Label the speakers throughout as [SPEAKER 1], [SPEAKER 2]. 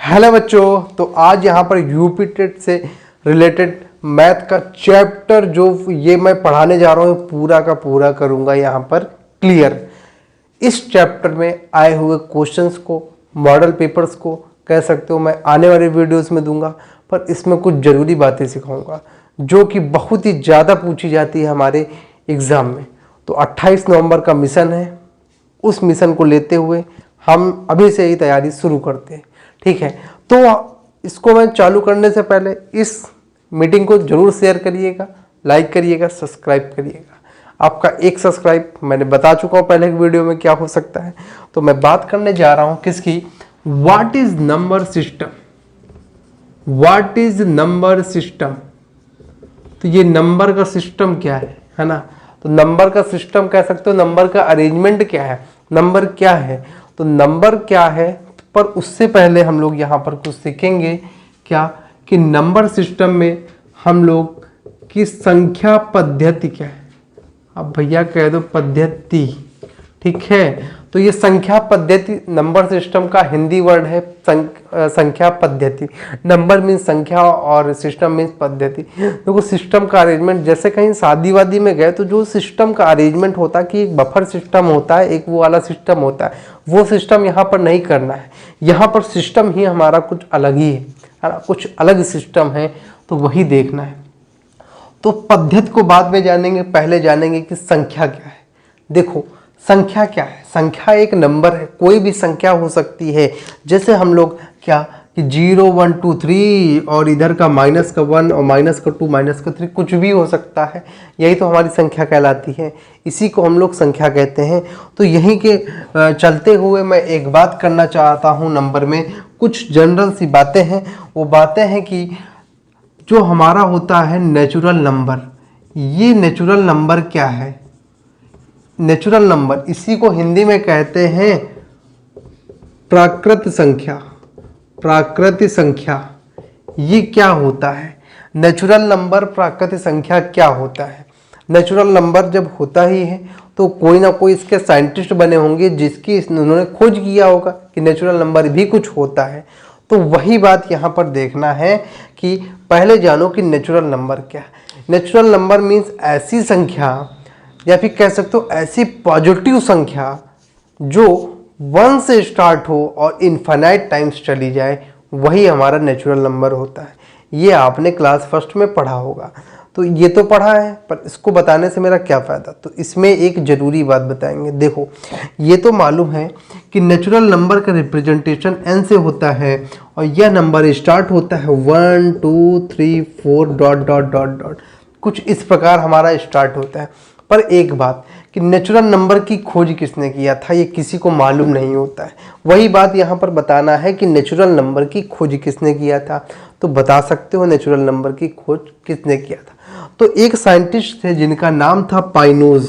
[SPEAKER 1] Hello बच्चों, तो आज यहाँ पर यूपी टेट से रिलेटेड मैथ का चैप्टर जो ये मैं पढ़ाने जा रहा हूँ पूरा का पूरा करूँगा यहाँ पर क्लियर। इस चैप्टर में आए हुए क्वेश्चंस को, मॉडल पेपर्स को कह सकते हो मैं आने वाले वीडियोस में दूंगा, पर इसमें कुछ ज़रूरी बातें सिखाऊंगा जो कि बहुत ही ज़्यादा पूछी जाती है हमारे एग्ज़ाम में। तो 28 नवंबर का मिशन है, उस मिशन को लेते हुए हम अभी से ही तैयारी शुरू करते हैं। ठीक है, तो इसको मैं चालू करने से पहले इस मीटिंग को जरूर शेयर करिएगा, लाइक करिएगा, सब्सक्राइब करिएगा। आपका एक सब्सक्राइब मैंने बता चुका हूँ पहले की वीडियो में क्या हो सकता है। तो मैं बात करने जा रहा हूँ किसकी, what is number system. What is number system, तो ये नंबर का सिस्टम क्या है ना। तो नंबर का सिस्टम कह सकते हो, नंबर का अरेंजमेंट क्या है, नंबर क्या है। तो नंबर क्या है, पर उससे पहले हम लोग यहाँ पर कुछ सीखेंगे क्या कि नंबर सिस्टम में हम लोग की संख्या पद्धति क्या है। अब भैया कह दो पद्धति, ठीक है। तो ये संख्या पद्धति नंबर सिस्टम का हिंदी वर्ड है, संख्या पद्धति। नंबर मीन्स संख्या और सिस्टम मीन्स पद्धति। देखो सिस्टम का अरेंजमेंट, जैसे कहीं शादी वादी में गए तो जो सिस्टम का अरेंजमेंट होता है कि एक बफर सिस्टम होता है, एक वो वाला सिस्टम होता है, वो सिस्टम यहाँ पर नहीं करना है। यहाँ पर सिस्टम ही हमारा कुछ अलग ही है ना, कुछ अलग सिस्टम है, तो वही देखना है। तो पद्धति को बाद में जानेंगे, पहले जानेंगे कि संख्या क्या है। देखो संख्या क्या है, संख्या एक नंबर है, कोई भी संख्या हो सकती है। जैसे हम लोग क्या कि 0 1 2 3 और इधर का माइनस का 1 और माइनस का 2 माइनस का 3 कुछ भी हो सकता है, यही तो हमारी संख्या कहलाती है, इसी को हम लोग संख्या कहते हैं। तो यहीं के चलते हुए मैं एक बात करना चाहता हूँ, नंबर में कुछ जनरल सी बातें हैं। वो बातें हैं कि जो हमारा होता है नेचुरल नंबर, ये नेचुरल नंबर क्या है, नेचुरल नंबर इसी को हिंदी में कहते हैं प्राकृत संख्या। प्राकृतिक संख्या ये क्या होता है, नेचुरल नंबर प्राकृतिक संख्या क्या होता है। नेचुरल नंबर जब होता ही है तो कोई ना कोई इसके साइंटिस्ट बने होंगे जिसकी उन्होंने खोज किया होगा कि नेचुरल नंबर भी कुछ होता है। तो वही बात यहाँ पर देखना है कि पहले जानो कि नेचुरल नंबर क्या है। नेचुरल नंबर मीन्स ऐसी संख्या या फिर कह सकते हो ऐसी पॉजिटिव संख्या जो 1 से स्टार्ट हो और इनफाइनाइट टाइम्स चली जाए, वही हमारा नेचुरल नंबर होता है। ये आपने क्लास फर्स्ट में पढ़ा होगा, तो ये तो पढ़ा है, पर इसको बताने से मेरा क्या फ़ायदा। तो इसमें एक ज़रूरी बात बताएंगे। देखो ये तो मालूम है कि नेचुरल नंबर का रिप्रेजेंटेशन n से होता है और यह नंबर स्टार्ट होता है 1 2 3 4 डॉट डॉट डॉट डॉट, कुछ इस प्रकार हमारा स्टार्ट होता है। पर एक बात कि नेचुरल नंबर की खोज किसने किया था, ये किसी को मालूम नहीं होता है। वही बात यहाँ पर बताना है कि नेचुरल नंबर की खोज किसने किया था। तो बता सकते हो नेचुरल नंबर की खोज किसने किया था। तो एक साइंटिस्ट थे जिनका नाम था पाइनोज।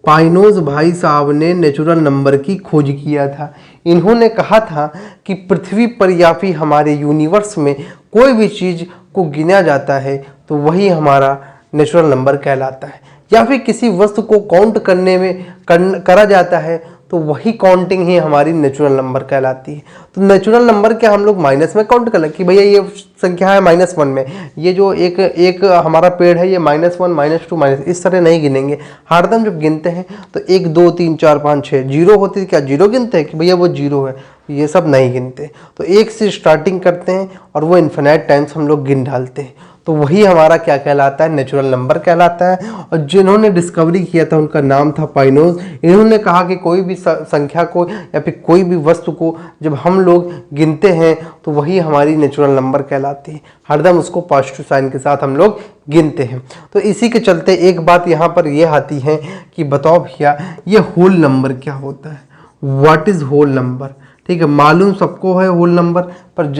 [SPEAKER 1] पाइनोज भाई साहब ने नेचुरल नंबर की खोज किया था। इन्होंने कहा था कि पृथ्वी पर या फिर हमारे यूनिवर्स में कोई भी चीज़ को गिना जाता है तो वही हमारा नेचुरल नंबर कहलाता है, या फिर किसी वस्तु को काउंट करने में करा जाता है तो वही काउंटिंग ही हमारी नेचुरल नंबर कहलाती है। तो नेचुरल नंबर क्या हम लोग माइनस में काउंट कर लें कि भैया ये संख्या है -1 में, ये जो एक हमारा पेड़ है ये -1 -2 माइनस, इस तरह नहीं गिनेंगे। हरदम जब गिनते हैं तो 1 2 3 4 5 6 जीरो होती है, क्या जीरो गिनते हैं कि भैया वो जीरो है, ये सब नहीं गिनते। तो एक से स्टार्टिंग करते हैं और वो इन्फिनाइट टाइम्स हम लोग गिन डालते हैं, तो वही हमारा क्या कहलाता है, नेचुरल नंबर कहलाता है। और जिन्होंने डिस्कवरी किया था उनका नाम था पाइनोज। इन्होंने कहा कि कोई भी संख्या को या फिर कोई भी वस्तु को जब हम लोग गिनते हैं तो वही हमारी नेचुरल नंबर कहलाती है। हरदम उसको पॉजिटिव साइन के साथ हम लोग गिनते हैं। तो इसी के चलते एक बात यहाँ पर यह आती है कि बताओ भैया ये होल नंबर क्या होता है, व्हाट इज होल नंबर। ठीक है, मालूम सबको है होल नंबर, पर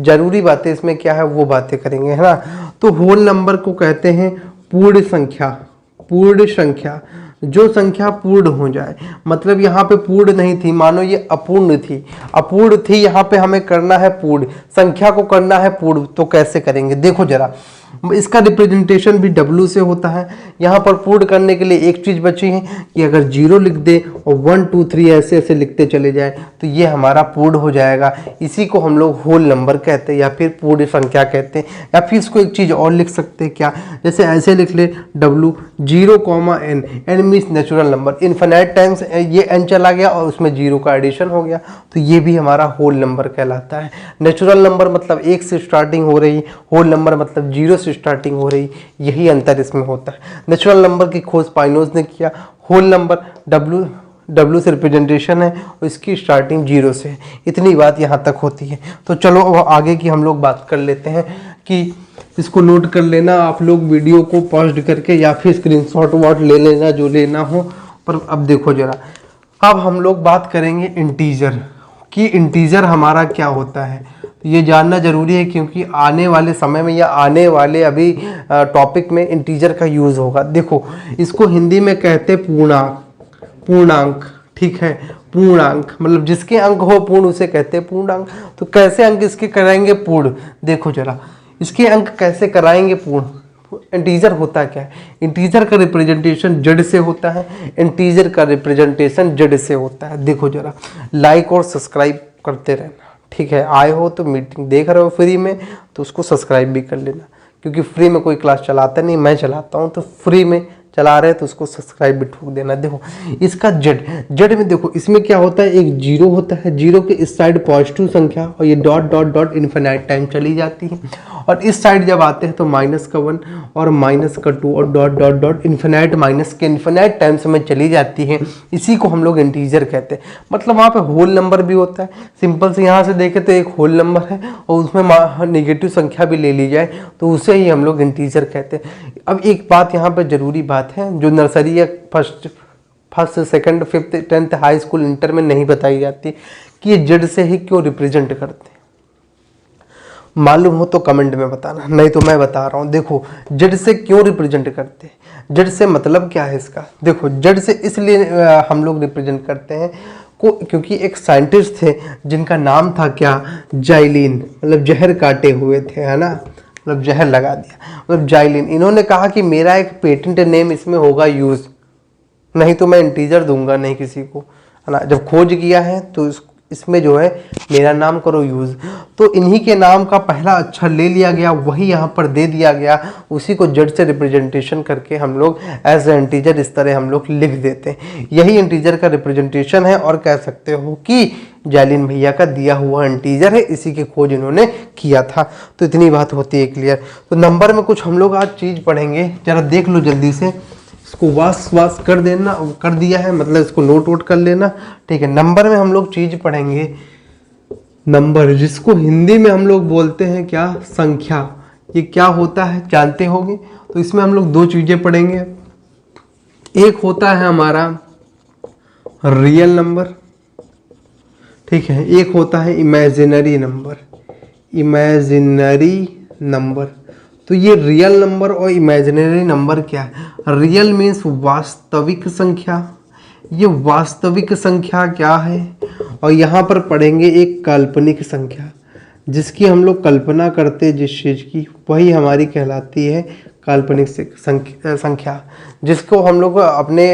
[SPEAKER 1] जरूरी बातें इसमें क्या है वो बातें करेंगे, है ना। तो होल नंबर को कहते हैं पूर्ण संख्या। पूर्ण संख्या, जो संख्या पूर्ण हो जाए, मतलब यहाँ पे पूर्ण नहीं थी, मानो ये अपूर्ण थी, अपूर्ण थी, यहाँ पे हमें करना है पूर्ण, संख्या को करना है पूर्ण। तो कैसे करेंगे देखो जरा, इसका रिप्रेजेंटेशन भी W से होता है। यहाँ पर पूर्ण करने के लिए एक चीज़ बची है कि अगर 0 लिख दे और 1 2 3 ऐसे ऐसे लिखते चले जाए तो ये हमारा पूर्ण हो जाएगा। इसी को हम लोग होल नंबर कहते हैं या फिर पूर्ण संख्या कहते हैं। या फिर इसको एक चीज़ और लिख सकते हैं क्या, जैसे ऐसे लिख ले W 0, n, n means natural number, infinite times ये n चला गया और उसमें 0 का एडिशन हो गया तो ये भी हमारा होल नंबर कहलाता है। नेचुरल नंबर मतलब 1 से स्टार्टिंग हो रही, होल नंबर मतलब 0 से स्टार्टिंग हो रही, यही अंतर इसमें होता है। नेचुरल नंबर की खोज पाइनोज ने किया, होल नंबर W से रिप्रेजेंटेशन है और इसकी स्टार्टिंग 0 से है। इतनी बात यहाँ तक होती है। तो चलो आगे की हम लोग बात कर लेते हैं कि इसको नोट कर लेना आप लोग वीडियो को पॉज करके या फिर स्क्रीनशॉट वॉट ले लेना जो लेना हो। पर अब देखो जरा, अब हम लोग बात करेंगे इंटीजर कि इंटीजर हमारा क्या होता है। ये जानना जरूरी है क्योंकि आने वाले समय में या आने वाले अभी टॉपिक में इंटीजर का यूज़ होगा। देखो इसको हिंदी में कहते पूर्णांक, ठीक है, पूर्णांक मतलब जिसके अंक हो पूर्ण उसे कहते हैं पूर्णांक। तो कैसे अंक इसके कराएंगे पूर्ण, देखो जरा इसके अंक कैसे कराएंगे पूर्ण। इंटीजर होता क्या है, इंटीजर का रिप्रेजेंटेशन जेड से होता है, इंटीजर का रिप्रेजेंटेशन जेड से होता है। देखो जरा, लाइक और सब्सक्राइब करते रहना, ठीक है। आए हो तो मीटिंग देख रहे हो फ्री में तो उसको सब्सक्राइब भी कर लेना, क्योंकि फ्री में कोई क्लास चलाता नहीं, मैं चलाता हूँ तो फ्री में चला रहे हैं तो उसको सब्सक्राइब भी ठोक देना। देखो इसका जेड में देखो इसमें क्या होता है, एक 0 होता है, 0 के इस साइड पॉजिटिव संख्या और ये dot dot dot infinite time चली जाती है, और इस साइड जब आते हैं तो माइनस का 1 और माइनस का 2 और dot dot dot infinite minus के इन्फिनाइट टाइम्स में चली जाती है। इसी को हम लोग इंटीजर कहते हैं। मतलब वहाँ पे होल नंबर भी होता है, सिंपल से यहाँ से देखें तो एक होल नंबर है और उसमें नेगेटिव संख्या भी ले ली जाए तो उसे ही हम लोग इंटीजर कहते हैं। अब एक बात यहाँ पर जरूरी बात है जो नर्सरी या first second fifth 10th high school inter में नहीं बताई जाती कि ये जेड से ही क्यों रिप्रेजेंट करते हैं। मालूम हो तो कमेंट में बताना, नहीं तो मैं बता रहा हूँ। देखो जेड से क्यों रिप्रेजेंट करते हैं, जेड से मतलब क्या है इसका। देखो जेड से इसलिए हम लोग रिप्रेजेंट करते हैं क्योंकि एक साइंटिस्ट थे जिनका नाम था क्या, जाइलिन, मतलब जहर काटे हुए थे, है ना, मतलब जहर लगा दिया, मतलब जाइलिन। इन्होंने कहा कि मेरा एक पेटेंट नेम इसमें होगा यूज, नहीं तो मैं इंटीजर दूंगा नहीं किसी को, है ना। जब खोज किया है तो इसमें जो है मेरा नाम करो यूज। तो इन्हीं के नाम का पहला अक्षर ले लिया गया, वही यहाँ पर दे दिया गया, उसी को जेड से रिप्रेजेंटेशन करके हम लोग एज ए इंटीजर इस तरह हम लोग लिख देते हैं। यही इंटीजर का रिप्रेजेंटेशन है और कह सकते हो कि जाइलिन भैया का दिया हुआ इंटीजर है, इसी की खोज इन्होंने किया था। तो इतनी बात होती है क्लियर। तो नंबर में कुछ हम लोग आज चीज़ पढ़ेंगे, जरा देख लो जल्दी से, इसको वास कर देना, कर दिया है मतलब इसको नोट वोट कर लेना, ठीक है। नंबर में हम लोग चीज़ पढ़ेंगे नंबर, जिसको हिंदी में हम लोग बोलते हैं क्या, संख्या। ये क्या होता है जानते होंगे। तो इसमें हम लोग 2 चीज़ें पढ़ेंगे, एक होता है हमारा रियल नंबर, ठीक है, एक होता है इमेजिनरी नंबर, इमेजिनरी नंबर। तो ये रियल नंबर और इमेजिनरी नंबर क्या है। रियल मीन्स वास्तविक संख्या, ये वास्तविक संख्या क्या है, और यहाँ पर पढ़ेंगे एक काल्पनिक संख्या, जिसकी हम लोग कल्पना करते हैं जिस चीज़ की, वही हमारी कहलाती है काल्पनिक संख्या। जिसको हम लोग अपने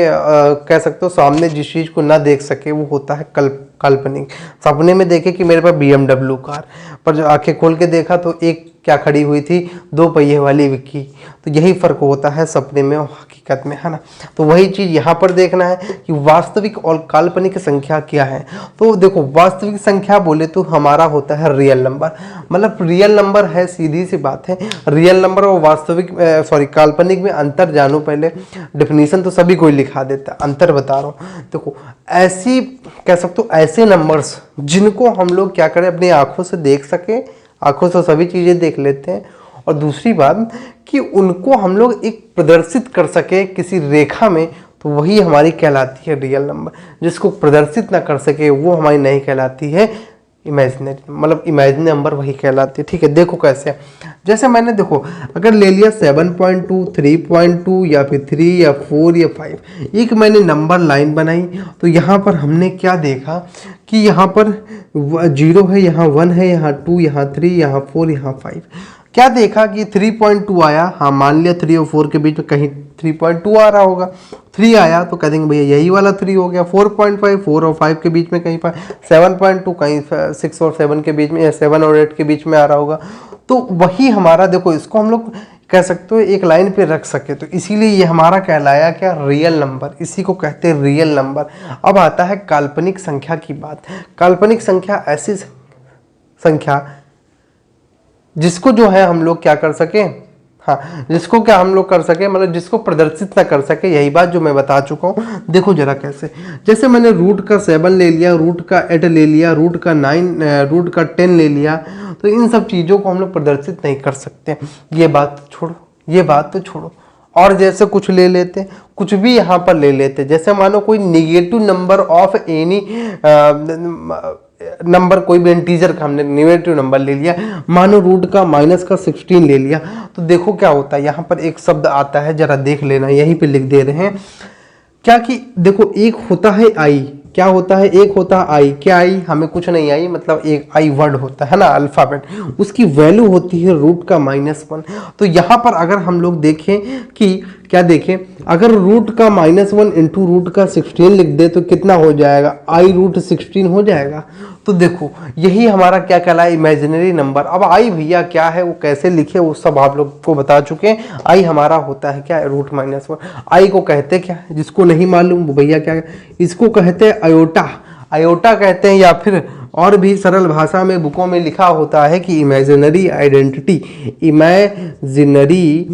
[SPEAKER 1] कह सकते हो सामने जिस चीज़ को ना देख सके वो होता है काल्पनिक। सपने में देखे कि मेरे पास BMW कार, पर जो आंखें खोल के देखा तो एक क्या खड़ी हुई थी, 2 पहिए वाली विक्की। तो यही फ़र्क होता है सपने में और हकीकत में, है ना। तो वही चीज़ यहाँ पर देखना है कि वास्तविक और काल्पनिक संख्या क्या है। तो देखो वास्तविक संख्या बोले तो हमारा होता है रियल नंबर, मतलब रियल नंबर है, सीधी सी बात है। रियल नंबर और वास्तविक काल्पनिक में अंतर जानो पहले, डेफिनेशन तो सभी कोई लिखा देता, अंतर बता रहा हूँ। देखो ऐसी कह सकते हो ऐसे नंबर्स जिनको हम लोग क्या करें अपनी आंखों से देख सके, आंखों से सभी चीज़ें देख लेते हैं, और दूसरी बात कि उनको हम लोग एक प्रदर्शित कर सके किसी रेखा में, तो वही हमारी कहलाती है रियल नंबर। जिसको प्रदर्शित ना कर सके वो हमारी नहीं कहलाती है इमेजिनरी, मतलब इमेजिनरी नंबर वही कहलाती है, ठीक है। देखो कैसे, जैसे मैंने देखो अगर ले लिया 7.2, 3.2 या फिर 3 या 4 या 5, एक मैंने नंबर लाइन बनाई, तो यहाँ पर हमने क्या देखा कि यहाँ पर 0 है, यहाँ 1 है, यहाँ 2, यहाँ 3, यहाँ 4, यहाँ 5। क्या देखा कि 3.2 आया, हाँ मान लिया 3 और 4 के बीच में कहीं 3.2 आ रहा होगा, 3 आया तो कह देंगे भैया यही वाला 3 हो गया। 4.5 4 और 5 के बीच में कहीं पर 7.2 कहीं 6 और 7 के बीच में, या 7 और 8 के बीच में आ रहा होगा। तो वही हमारा देखो, इसको हम लोग कह सकते हो एक लाइन पे रख सके, तो इसीलिए ये हमारा कहलाया क्या, रियल नंबर। इसी को कहते हैं रियल नंबर। अब आता है काल्पनिक संख्या की बात। काल्पनिक संख्या ऐसी संख्या जिसको जो है हम लोग क्या कर सके, हाँ जिसको क्या हम लोग कर सके, मतलब जिसको प्रदर्शित ना कर सके। यही बात जो मैं बता चुका हूँ। देखो जरा कैसे, जैसे मैंने रूट का 7 ले लिया, रूट का 8 ले लिया, रूट का 9, रूट का 10 ले लिया, तो इन सब चीज़ों को हम लोग प्रदर्शित नहीं कर सकते। ये बात छोड़ो, ये बात तो छोड़ो। और जैसे कुछ ले लेते, कुछ भी यहाँ पर ले लेते, जैसे मानो कोई negative number of any number, कोई भी इंटीजर का हमने नेगेटिव नंबर ले लिया, मानो रूट का माइनस का 16 ले लिया, तो देखो क्या होता है। यहाँ पर एक शब्द आता है, जरा देख लेना, यहीं पे लिख दे रहे हैं क्या कि देखो एक होता है आई, क्या होता है, एक होता है आई। क्या आई, हमें कुछ नहीं आई, मतलब एक आई वर्ड होता है ना, अल्फाबेट, उसकी वैल्यू होती है रूट का -1। तो यहाँ पर अगर हम लोग देखें कि क्या देखें, अगर रूट का -1 इंटू रूट का 16 लिख दे तो कितना हो जाएगा, आई रूट 16 हो जाएगा। तो देखो यही हमारा क्या कहलाए, इमेजिनरी नंबर। अब आई भैया क्या है, वो कैसे लिखे, वो सब आप लोग को बता चुके हैं। आई हमारा होता है क्या, रूट -1। आई को कहते क्या है, जिसको नहीं मालूम वो भैया क्या है, इसको कहते हैं अयोटा, अयोटा कहते हैं, या फिर और भी सरल भाषा में बुकों में लिखा होता है कि imaginary identity, imaginary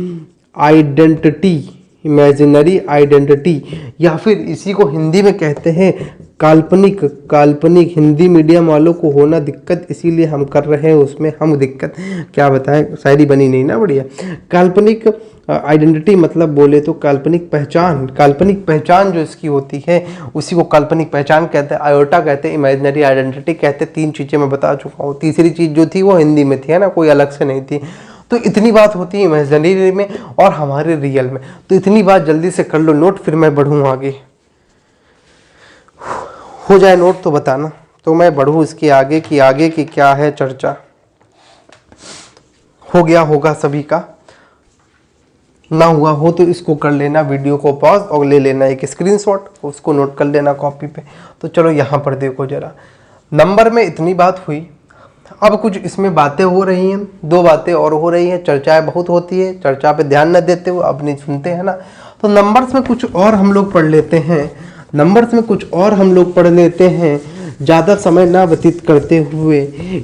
[SPEAKER 1] identity, imaginary identity, या फिर इसी को हिंदी में कहते हैं काल्पनिक। काल्पनिक हिंदी मीडियम वालों को होना दिक्कत, इसीलिए हम कर रहे हैं उसमें हम दिक्कत, क्या बताएं, शायरी बनी नहीं ना बढ़िया। काल्पनिक आइडेंटिटी मतलब बोले तो काल्पनिक पहचान, काल्पनिक पहचान जो इसकी होती है उसी को काल्पनिक पहचान कहते हैं, अयोटा कहते हैं, इमेजिनरी आइडेंटिटी कहते हैं। 3 चीज़ें मैं बता चुका हूँ, तीसरी चीज़ जो थी वो हिंदी में थी, है ना, कोई अलग से नहीं थी। तो इतनी बात होती है इमेजिनरी में और हमारे रियल में। तो इतनी बात जल्दी से कर लो नोट, फिर मैं बढ़ूँ आगे। हो जाए नोट तो बताना, तो मैं बढ़ूँ इसके आगे की क्या है चर्चा। हो गया होगा सभी का, ना हुआ हो तो इसको कर लेना, वीडियो को पॉज और ले लेना एक स्क्रीनशॉट, उसको नोट कर लेना कॉपी पे। तो चलो यहाँ पर देखो जरा, नंबर में इतनी बात हुई। अब कुछ इसमें बातें हो रही हैं, 2 बातें और हो रही हैं, चर्चाएं बहुत होती है, चर्चा पे ध्यान न देते हुए अब नहीं सुनते हैं ना। तो नंबर्स में कुछ और हम लोग पढ़ लेते हैं, नंबर्स में कुछ और हम लोग पढ़ लेते हैं। ज़्यादा समय ना व्यतीत करते हुए,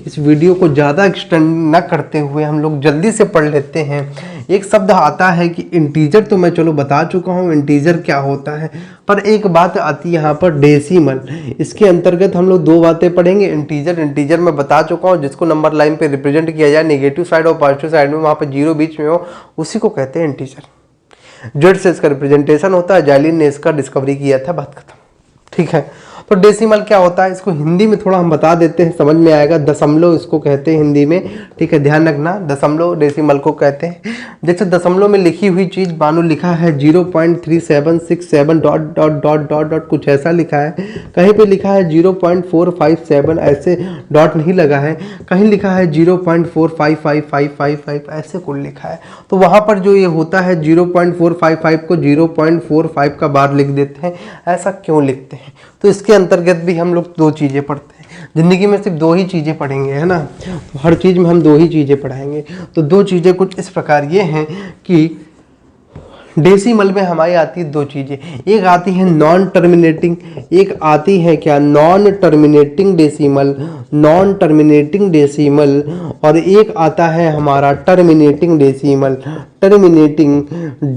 [SPEAKER 1] इस वीडियो को ज़्यादा एक्सटेंड ना करते हुए हम लोग जल्दी से पढ़ लेते हैं। एक शब्द आता है कि इंटीजर, तो मैं चलो बता चुका हूँ इंटीजर क्या होता है, पर एक बात आती है यहाँ पर डेसिमल। इसके अंतर्गत हम लोग 2 बातें पढ़ेंगे। इंटीजर, इंटीजर मैं बता चुका हूँ, जिसको नंबर लाइन पे रिप्रेजेंट किया जाए, नेगेटिव साइड और पॉजिटिव साइड में, वहाँ पर 0 बीच में हो, उसी को कहते हैं इंटीजर। जेड से इसका रिप्रेजेंटेशन होता है, जैलिन ने इसका डिस्कवरी किया था, बात खत्म, ठीक है। तो डेसिमल क्या होता है, इसको हिंदी में थोड़ा हम बता देते हैं, समझ में आएगा। दशमलव इसको कहते हैं हिंदी में, ठीक है, ध्यान रखना, दशमलव डेसिमल को कहते हैं। जैसे दशमलव में लिखी हुई चीज़ मानो लिखा है 0.3767 dot dot dot dot dot, कुछ ऐसा लिखा है, कहीं पे लिखा है 0.457, ऐसे डॉट नहीं लगा है, कहीं लिखा है 0.455555 ऐसे कुल लिखा है। तो वहाँ पर जो ये होता है 0.455 को 0.45 का बार लिख देते हैं। ऐसा क्यों लिखते हैं, तो इसके अंतर्गत भी हम लोग 2 चीज़ें पढ़ते हैं। ज़िंदगी में सिर्फ 2 ही चीज़ें पढ़ेंगे, है ना, तो हर चीज़ में हम 2 ही चीज़ें पढ़ाएंगे। तो 2 चीज़ें कुछ इस प्रकार ये हैं कि डेसिमल में हमारी आती है 2 चीज़ें, एक आती है नॉन टर्मिनेटिंग, एक आती है क्या, non terminating decimal, non terminating decimal, और एक आता है हमारा टर्मिनेटिंग डेसिमल, टर्मिनेटिंग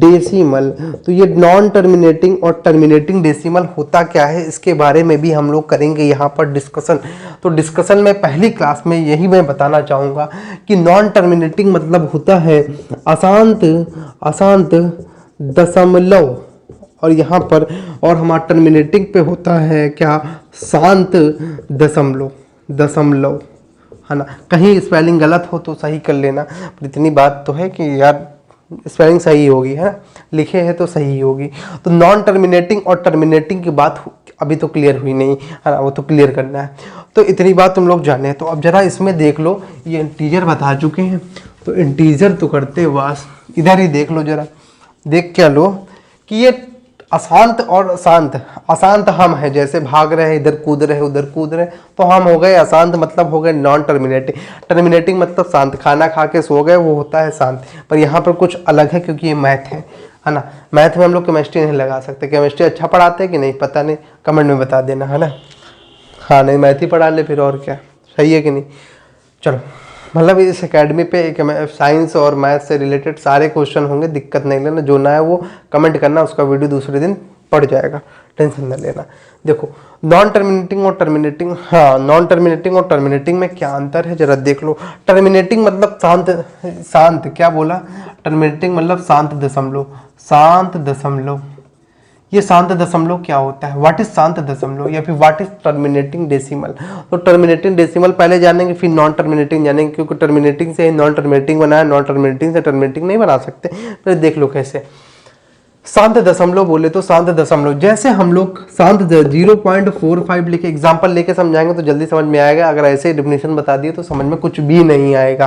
[SPEAKER 1] डेसिमल। तो ये नॉन टर्मिनेटिंग और टर्मिनेटिंग डेसिमल होता क्या है, इसके बारे में भी हम लोग करेंगे यहाँ पर डिस्कशन। तो डिस्कशन में पहली क्लास में यही मैं बताना चाहूँगा कि नॉन टर्मिनेटिंग मतलब होता है अशांत, अशांत दशमलव, और यहाँ पर और हमारा टर्मिनेटिंग पे होता है क्या, शांत दशमलव, दशमलव, है ना। कहीं स्पेलिंग गलत हो तो सही कर लेना, पर इतनी बात तो है कि यार स्पेलिंग सही होगी, है ना, लिखे हैं तो सही होगी। तो नॉन टर्मिनेटिंग और टर्मिनेटिंग की बात अभी तो क्लियर हुई नहीं, है ना, वो तो क्लियर करना है। तो इतनी बात तुम लोग जाने। तो अब जरा इसमें देख लो, ये इंटीजर बता चुके हैं, तो इंटीजर तो करते वास। इधर ही देख लो जरा, देख क्या लो कि ये अशांत और शांत, अशांत हम है, जैसे भाग रहे हैं, इधर कूद रहे उधर कूद रहे, तो हम हो गए अशांत, मतलब हो गए नॉन टर्मिनेटिंग। टर्मिनेटिंग मतलब शांत, खाना खा के सो गए वो होता है शांत। पर यहाँ पर कुछ अलग है क्योंकि ये मैथ है ना। मैथ में हम लोग केमिस्ट्री नहीं लगा सकते। केमिस्ट्री अच्छा पढ़ाते हैं कि नहीं पता नहीं, कमेंट में बता देना, है ना। हाँ नहीं, मैथ ही पढ़ा ले फिर, और क्या, सही है कि नहीं। चलो, मतलब इस एकेडमी पे साइंस और मैथ से रिलेटेड सारे क्वेश्चन होंगे, दिक्कत नहीं लेना। जो ना है वो कमेंट करना, उसका वीडियो दूसरे दिन पड़ जाएगा, टेंशन न लेना। देखो नॉन टर्मिनेटिंग और टर्मिनेटिंग, हाँ नॉन टर्मिनेटिंग और टर्मिनेटिंग में क्या अंतर है जरा देख लो। टर्मिनेटिंग मतलब शांत, शांत क्या बोला, टर्मिनेटिंग मतलब शांत दशमलव, शांत दशमलव। ये शांत दशमलव क्या होता है, व्हाट इज शांत दशमलव, या फिर व्हाट इज टर्मिनेटिंग डेसिमल। तो टर्मिनेटिंग डेसिमल पहले जानेंगे, फिर नॉन टर्मिनेटिंग जानेंगे, क्योंकि टर्मिनेटिंग से नॉन टर्मिनेटिंग बना है, नॉन टर्मिनेटिंग से टर्मिनेटिंग नहीं बना सकते। फिर देख लो कैसे। शांत दशमलव बोले तो शांत दशमलव, जैसे हम लोग शांत 0.45 लेके एग्जाम्पल लेके समझाएंगे तो जल्दी समझ में आएगा। अगर ऐसे डेफिनेशन बता दिए तो समझ में कुछ भी नहीं आएगा।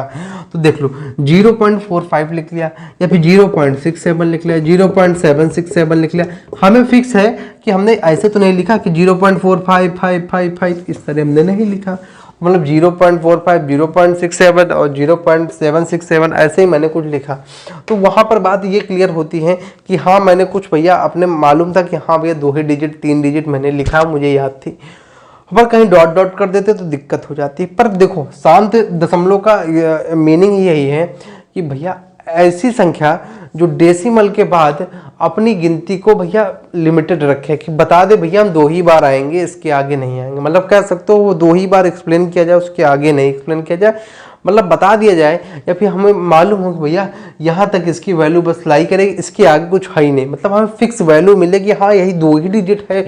[SPEAKER 1] तो देख लो 0.45 लिख लिया, या फिर 0.67 लिख लिया, 0.767 लिख लिया। हमें फिक्स है कि हमने ऐसे तो नहीं लिखा कि 0.4555 इस तरह हमने नहीं लिखा। मतलब 0.45, 0.67 और 0.767 ऐसे ही मैंने कुछ लिखा। तो वहाँ पर बात ये क्लियर होती है कि हाँ मैंने कुछ भैया अपने मालूम था कि हाँ भैया 2 ही डिजिट 3 डिजिट मैंने लिखा, मुझे याद थी। पर कहीं डॉट डॉट कर देते तो दिक्कत हो जाती है। पर देखो शांत दशमलव का मीनिंग यही है कि भैया ऐसी संख्या जो डेसिमल के बाद अपनी गिनती को भैया लिमिटेड रखे, कि बता दे भैया हम 2 ही बार आएंगे, इसके आगे नहीं आएंगे। मतलब कह सकते हो वो 2 ही बार एक्सप्लेन किया जाए, उसके आगे नहीं एक्सप्लेन किया जाए, मतलब बता दिया जाए। या फिर हमें मालूम हो कि भैया यहाँ तक इसकी वैल्यू बस लाई करेगी, इसके आगे कुछ है ही नहीं। मतलब हमें फिक्स वैल्यू मिलेगी, हाँ यही 2 ही डिजिट है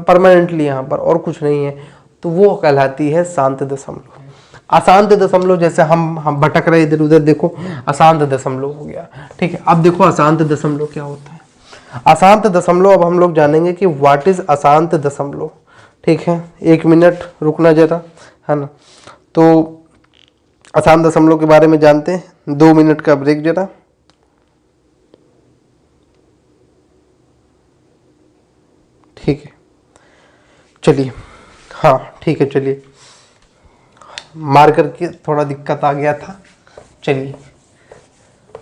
[SPEAKER 1] परमानेंटली यहाँ पर, और कुछ नहीं है। तो वो कहलाती है शांत दशमलव। अशांत दशमलव जैसे हम भटक रहे इधर उधर, देखो अशांत दशमलव हो गया। ठीक है, अब देखो अशांत दशमलव क्या होता है। अशांत दशमलव अब हम लोग जानेंगे कि व्हाट इज अशांत दशमलव। ठीक है, 1 मिनट रुकना जरा, है ना। तो अशांत दशमलव के बारे में जानते हैं, 2 मिनट का ब्रेक जरा। ठीक है चलिए, हाँ ठीक है चलिए, मार्कर की थोड़ा दिक्कत आ गया था। चलिए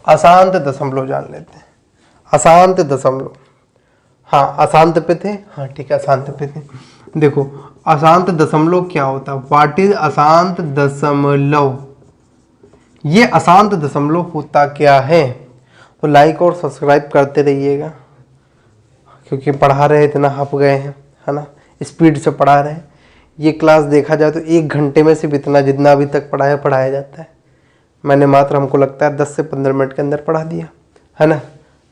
[SPEAKER 1] अशांत दशमलव जान लेते हैं। अशांत दशमलव, हाँ अशांत पे थे, हाँ ठीक है अशांत पे थे। देखो अशांत दशमलव क्या होता है, व्हाट इज अशांत दशमलव। ये अशांत दशमलव होता क्या है, तो लाइक और सब्सक्राइब करते रहिएगा, क्योंकि पढ़ा रहे इतना हप गए हैं, है ना, स्पीड से पढ़ा रहे हैं। ये क्लास देखा जाए तो 1 घंटे में सिर्फ इतना जितना अभी तक पढ़ाया जाता है, मैंने मात्र हमको लगता है 10 से 15 मिनट के अंदर पढ़ा दिया, है ना।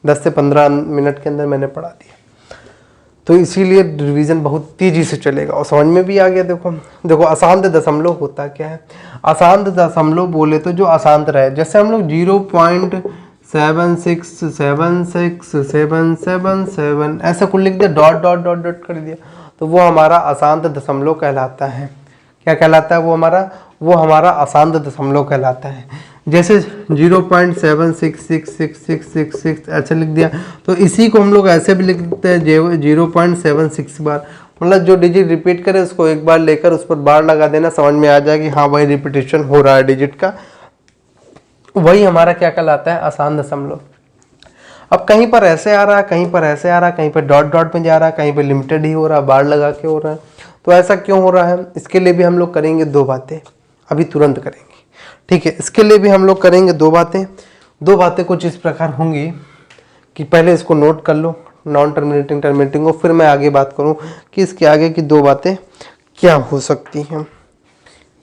[SPEAKER 1] 10 से 15 मिनट के अंदर मैंने पढ़ा दिया। तो इसीलिए रिवीजन बहुत तेजी से चलेगा और समझ में भी आ गया। देखो अशांत दशमलव होता क्या है। अशांत दशमलव बोले तो जो अशांत रहे, जैसे हम लोग 0.7676777 ऐसा कुछ लिख दिया, डॉट डॉट डॉट डॉट कर दिया, तो वो हमारा अशांत दशमलव कहलाता है। क्या कहलाता है वो हमारा अशांत दशमलव कहलाता है। जैसे 0.766666 ऐसे लिख दिया, तो इसी को हम लोग ऐसे भी लिख देते हैं 0.76 बार। मतलब जो डिजिट रिपीट करे उसको एक बार लेकर उस पर बार लगा देना, समझ में आ जाएगी हाँ वही रिपीटेशन हो रहा है डिजिट का, वही हमारा क्या कहलाता है अशांत दशमलव। अब कहीं पर ऐसे आ रहा है, कहीं पर ऐसे आ रहा है, कहीं पर डॉट डॉट में जा रहा है, कहीं पर लिमिटेड ही हो रहा है, बार लगा के हो रहा है। तो ऐसा क्यों हो रहा है, इसके लिए भी हम लोग करेंगे 2 बातें, अभी तुरंत करेंगे। ठीक है, इसके लिए भी हम लोग करेंगे 2 बातें। 2 बातें कुछ इस प्रकार होंगी कि पहले इसको नोट कर लो, नॉन टर्मिनेटिंग टर्मिनेटिंग को, फिर मैं आगे बात करूं कि इसके आगे की 2 बातें क्या हो सकती हैं।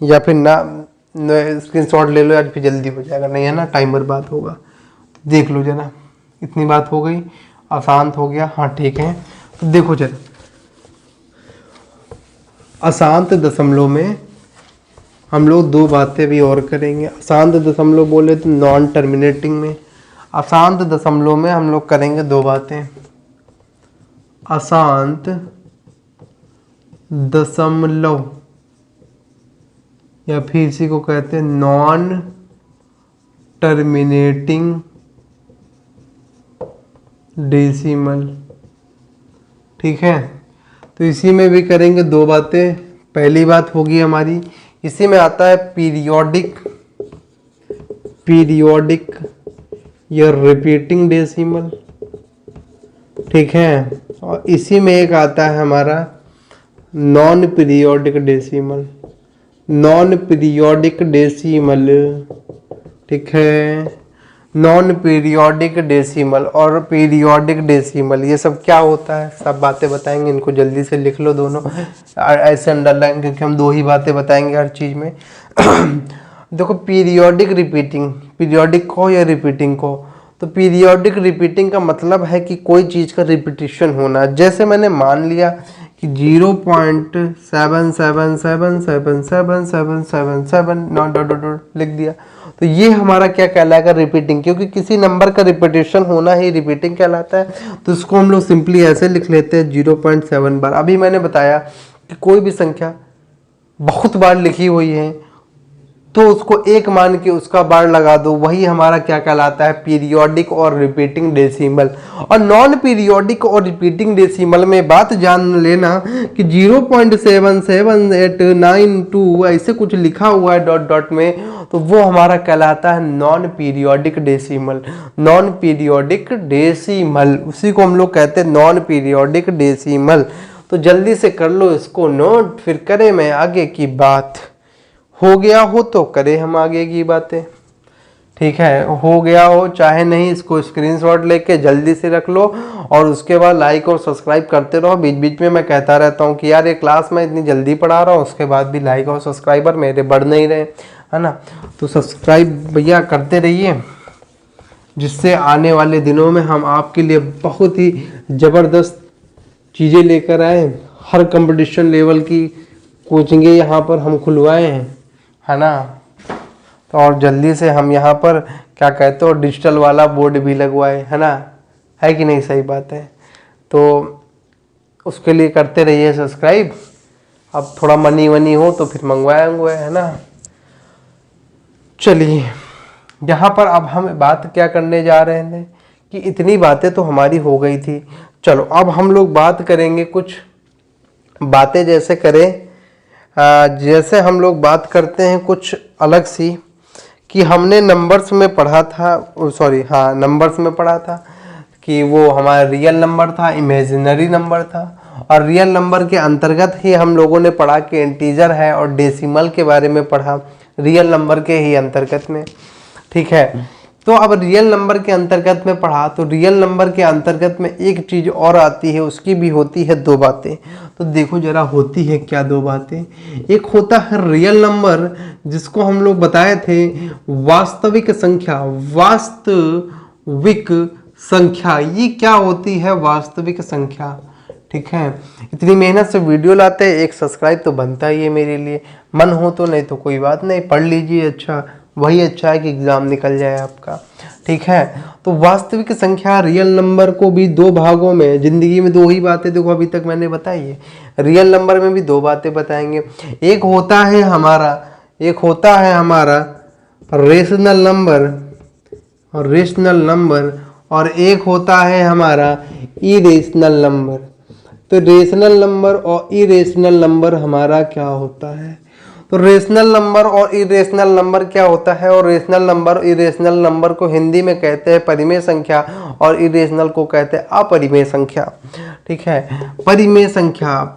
[SPEAKER 1] या फिर ना स्क्रीनशॉट ले लो यार, फिर जल्दी हो जाएगा, नहीं है ना टाइम बर्बाद होगा। देख लो जरा, इतनी बात हो गई, अशांत हो गया, हाँ ठीक है। तो देखो जरा अशांत दशमलव में हम लोग 2 बातें भी और करेंगे। अशांत दशमलव बोले तो नॉन टर्मिनेटिंग में, अशांत दशमलव में हम लोग करेंगे 2 बातें। अशांत दशमलव या फिर इसी को कहते हैं नॉन टर्मिनेटिंग डेसिमल। ठीक है, तो इसी में भी करेंगे दो बातें। पहली बात होगी हमारी, इसी में आता है पीरियोडिक या रिपीटिंग डेसिमल। ठीक है, और इसी में एक आता है हमारा नॉन पीरियोडिक डेसिमल। ठीक है, नॉन पीरियोडिक डेसिमल और पीरियोडिक डेसिमल, ये सब क्या होता है, सब बातें बताएंगे। इनको जल्दी से लिख लो दोनों, ऐसे अंडरलाइन, क्योंकि हम दो ही बातें बताएंगे हर चीज में। देखो, पीरियोडिक रिपीटिंग, पीरियोडिक को या रिपीटिंग को, तो पीरियोडिक रिपीटिंग का मतलब है कि कोई चीज का रिपीटिशन होना। जैसे मैंने मान लिया कि 0.7777777 नॉट डॉट डॉट डॉट लिख दिया, तो ये हमारा क्या कहलाएगा, रिपीटिंग। क्योंकि किसी नंबर का रिपीटिशन होना ही रिपीटिंग कहलाता है। तो इसको हम लोग सिंपली ऐसे लिख लेते हैं 0.7 बार। अभी मैंने बताया कि कोई भी संख्या बहुत बार लिखी हुई है तो उसको एक मान के उसका बार लगा दो, वही हमारा क्या कहलाता है, पीरियोडिक और रिपीटिंग डेसिमल। और नॉन पीरियोडिक और रिपीटिंग डेसिमल में बात जान लेना कि 0.77892 ऐसे कुछ लिखा हुआ है डॉट डॉट में, तो वो हमारा कहलाता है non periodic decimal. Non periodic decimal, उसी को हम लोग कहते हैं नॉन पीरियोडिक डेसिमल। तो जल्दी से कर लो इसको नोट, फिर करें मैं आगे की बात। हो गया हो तो करें हम आगे की बातें। ठीक है, हो गया हो चाहे नहीं, इसको स्क्रीनशॉट लेके जल्दी से रख लो और उसके बाद लाइक और सब्सक्राइब करते रहो। बीच बीच में मैं कहता रहता हूँ कि यार ये क्लास में इतनी जल्दी पढ़ा रहा हूँ, उसके बाद भी लाइक और सब्सक्राइबर मेरे बढ़ नहीं रहे, है ना। तो सब्सक्राइब भैया करते रहिए, जिससे आने वाले दिनों में हम आपके लिए बहुत ही ज़बरदस्त चीज़ें लेकर आए। हर कंपटीशन लेवल की कोचिंगें यहाँ पर हम खुलवाए हैं, है ना। तो और जल्दी से हम यहाँ पर क्या कहते हो, डिजिटल वाला बोर्ड भी लगवाए, है ना, है कि नहीं, सही बात है। तो उसके लिए करते रहिए सब्सक्राइब। अब थोड़ा मनी वनी हो तो फिर मंगवाएंगे, है ना। चलिए, यहाँ पर अब हम बात क्या करने जा रहे थे कि इतनी बातें तो हमारी हो गई थी। चलो अब हम लोग बात करेंगे कुछ बातें, जैसे करें जैसे हम लोग बात करते हैं कुछ अलग सी, कि हमने नंबर्स में पढ़ा था, नंबर्स में पढ़ा था कि वो हमारा रियल नंबर था, इमेजिनरी नंबर था। और रियल नंबर के अंतर्गत ही हम लोगों ने पढ़ा कि इंटीजर है, और डेसिमल के बारे में पढ़ा रियल नंबर के ही अंतर्गत में। ठीक है, तो अब रियल नंबर के अंतर्गत में पढ़ा, तो रियल नंबर के अंतर्गत में एक चीज़ और आती है, उसकी भी होती है दो बातें। तो देखो जरा होती है क्या दो बातें। एक होता है रियल नंबर, जिसको हम लोग बताए थे वास्तविक संख्या। वास्तविक संख्या ये क्या होती है, वास्तविक संख्या। ठीक है, इतनी मेहनत से वीडियो लाते हैं, एक सब्सक्राइब तो बनता ही है मेरे लिए। मन हो तो, नहीं तो कोई बात नहीं, पढ़ लीजिए, अच्छा वही अच्छा है कि एग्जाम निकल जाए आपका। ठीक है, तो वास्तविक संख्या रियल नंबर को भी दो भागों में, जिंदगी में दो ही बातें देखो अभी तक मैंने बताई है, रियल नंबर में भी दो बातें बताएंगे। एक होता है हमारा रेशनल नंबर, और एक होता है हमारा इरेशनल नंबर। तो रेशनल नंबर और इरेशनल नंबर हमारा क्या होता है, तो रेशनल नंबर और इरेशनल नंबर क्या होता है, और रेशनल नंबर और इरेशनल नंबर को हिंदी में कहते हैं परिमेय संख्या, और इरेशनल को कहते हैं अपरिमेय संख्या। ठीक है, परिमेय संख्या,